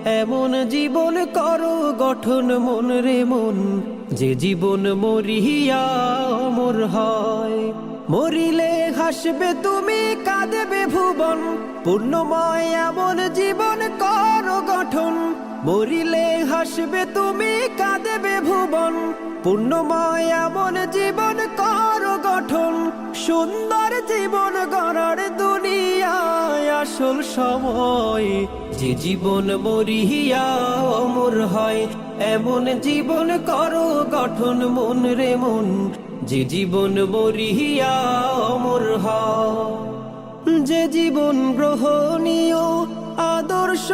এমন জীবন করো গঠন মন রে মন, যে জীবন মরিয়া অমর হয়। মরিলে হাসবে তুমি, কাঁদবে ভুবন, পূর্ণময় এমন জীবন করো গঠন। মরিলে হাসবে তুমি, কাঁদবে ভুবন, পূর্ণময় এমন জীবন করো গঠন। সুন্দর জীবন গড়ার দুনিয়ায় আসল সময়, যে জীবন মরিয়া অমর হয়। এমন জীবন করো গঠন মন রে মন, যে জীবন মরিয়া অমর হয়। যে জীবন গ্রহণীয় আদর্শ